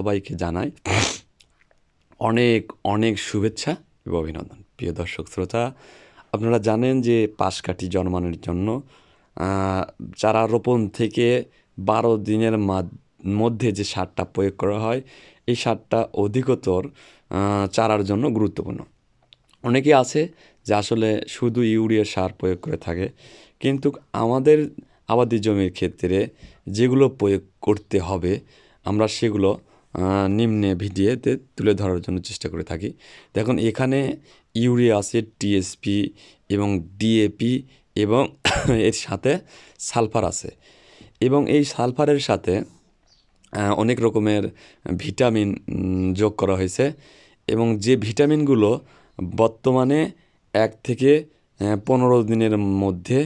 সবাইকে জানাই অনেক অনেক শুভেচ্ছা এবং অভিনন্দন। প্রিয় দর্শক শ্রোতা, আপনারা জানেন যে পাশকাঠি জন্মানোর জন্য চারা রোপণ থেকে 12 দিনের মধ্যে যে সারটা প্রয়োগ করা হয়, এই সারটা অধিকতর চারার জন্য গুরুত্বপূর্ণ। অনেকে আছে যে আসলে শুধু ইউরিয়া সার প্রয়োগ করে থাকে, কিন্তু আমাদের আবাদি জমির ক্ষেত্রে যেগুলো প্রয়োগ করতে হবে আমরা সেগুলো নিম্নে ভিডিওতে তুলে ধরার জন্য চেষ্টা করে থাকি। দেখুন, এখানে ইউরিয়া আছে, টিএসপি এবং ডিএপি এবং এর সাথে সালফার আছে, এবং এই সালফারের সাথে অনেক রকমের ভিটামিন যোগ করা হয়েছে, এবং যে ভিটামিনগুলো বর্তমানে 1 থেকে 15 দিনের মধ্যে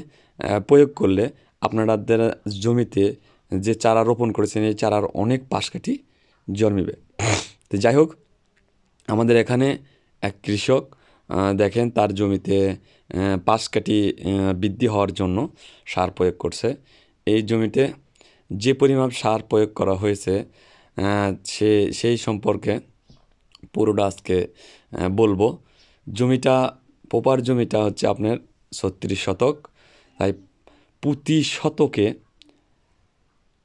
প্রয়োগ করলে আপনাদের জমিতে যে চারা রোপণ করেছেন এই চারার অনেক পাশকাঠি জন্মিবে। তো যাই হোক, আমাদের এখানে এক কৃষক দেখেন তার জমিতে পাশকাঠি বৃদ্ধি হওয়ার জন্য সার প্রয়োগ করছে। এই জমিতে যে পরিমাণ সার প্রয়োগ করা হয়েছে সেই সম্পর্কে পুরোটা আজকে বলবো। জমিটা প্রপার জমিটা হচ্ছে আপনার 36 শতক, তাই প্রতি শতকে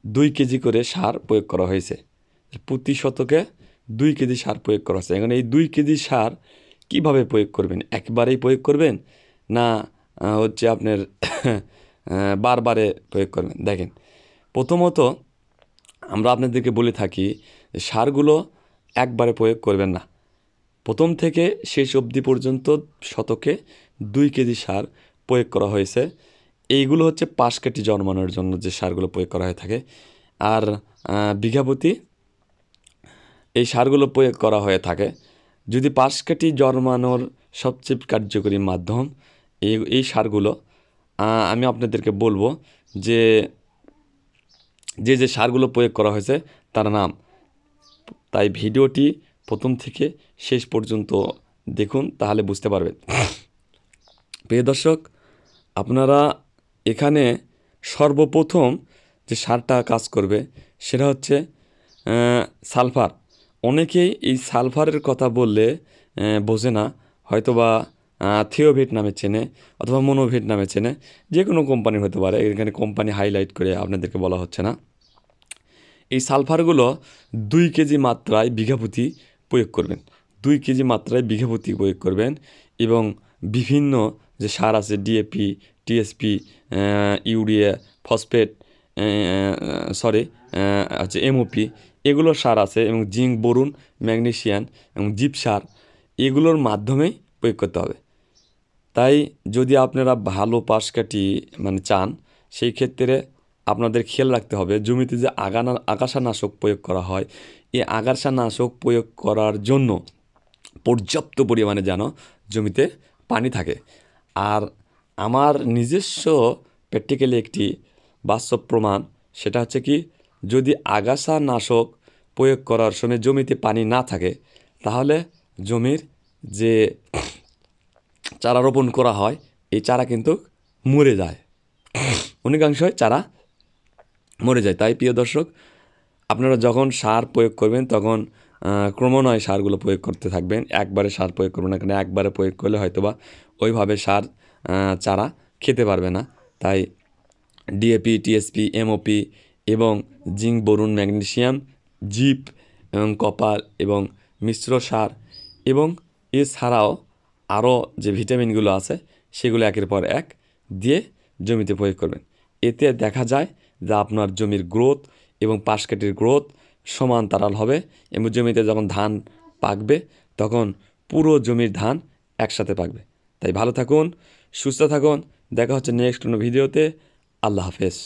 2 কেজি করে সার প্রয়োগ করা হয়েছে। প্রতি শতকে 2 কেজি সার প্রয়োগ করা হয়েছে। এখন এই 2 কেজি সার কীভাবে প্রয়োগ করবেন? একবারেই প্রয়োগ করবেন না হচ্ছে আপনার বারবারে প্রয়োগ করবেন? দেখেন, প্রথমত আমরা আপনাদেরকে বলে থাকি সারগুলো একবারে প্রয়োগ করবেন না। প্রথম থেকে শেষ অবধি পর্যন্ত শতকে 2 কেজি সার প্রয়োগ করা হয়েছে। এইগুলো হচ্ছে পাশকাঠি জন্মানোর জন্য যে সারগুলো প্রয়োগ করা হয়ে থাকে। আর বিঘাপতি এই সারগুলো প্রয়োগ করা হয়ে থাকে। যদি পাশকাঠি জন্মানোর সবচেয়ে কার্যকরী মাধ্যম এই সারগুলো, আমি আপনাদেরকে বলবো যে যে সারগুলো প্রয়োগ করা হয়েছে তার নাম। তাই ভিডিওটি প্রথম থেকে শেষ পর্যন্ত দেখুন, তাহলে বুঝতে পারবেন। প্রিয় দর্শক, আপনারা এখানে সর্বপ্রথম যে সারটা কাজ করবে সেটা হচ্ছে সালফার। অনেকেই এই সালফারের কথা বললে বোঝে না, হয়তোবা থিওভিট নামে চেনে অথবা মনোভিট নামে চেনে, যে কোনো কোম্পানির হতে পারে। এখানে কোম্পানি হাইলাইট করে আপনাদেরকে বলা হচ্ছে না। এই সালফারগুলো 2 কেজি মাত্রায় বিঘাপতি প্রয়োগ করবেন। 2 কেজি মাত্রায় বিঘাপতি প্রয়োগ করবেন, এবং বিভিন্ন যে সার আছে ডিএপি, টিএসপি, ইউরিয়া, ফসফেট, হচ্ছে এমওপি, এগুলোর সার আছে, এবং জিঙ্ক, বোরন, ম্যাগনেসিয়াম এবং জিপ সার, এগুলোর মাধ্যমেই প্রয়োগ করতে হবে। তাই যদি আপনারা ভালো পাশকাঠি চান, সেই ক্ষেত্রে আপনাদের খেয়াল রাখতে হবে জমিতে যে আগাছানাশক প্রয়োগ করা হয়, এই আগাছানাশক প্রয়োগ করার জন্য পর্যাপ্ত পরিমাণে যেন জমিতে পানি থাকে। আর আমার নিজস্ব প্র্যাকটিক্যালি একটি বাস্তব প্রমাণ, সেটা হচ্ছে কি, যদি আগাছানাশক প্রয়োগ করার সময় জমিতে পানি না থাকে, তাহলে জমির যে চারা রোপণ করা হয় এই চারা কিন্তু মরে যায়, অনেকাংশই চারা মরে যায়। তাই প্রিয় দর্শক, আপনারা যখন সার প্রয়োগ করবেন তখন ক্রমান্বয়ে সারগুলো প্রয়োগ করতে থাকবেন। একবারে সার প্রয়োগ করবেন না, কারণ একবারে প্রয়োগ করলে হয়তোবা ওইভাবে সার চারা খেতে পারবে না। তাই ডিএপি, টিএসপি, এমওপি এবং জিঙ্ক, বোরন, ম্যাগনেসিয়াম, জিপ এবং কপার এবং মিশ্র সার, এবং এছাড়াও আরও যে ভিটামিনগুলো আছে সেগুলো একের পর এক দিয়ে জমিতে প্রয়োগ করবেন। এতে দেখা যায় যে আপনার জমির গ্রোথ এবং পাশকাঠির গ্রোথ সমান্তরাল হবে, এবং জমিতে যখন ধান পাকবে তখন পুরো জমির ধান একসাথে পাকবে। তাই ভালো থাকুন, সুস্থ থাকুন, দেখা হচ্ছে নেক্সট কোনো ভিডিওতে। আল্লাহ হাফেজ।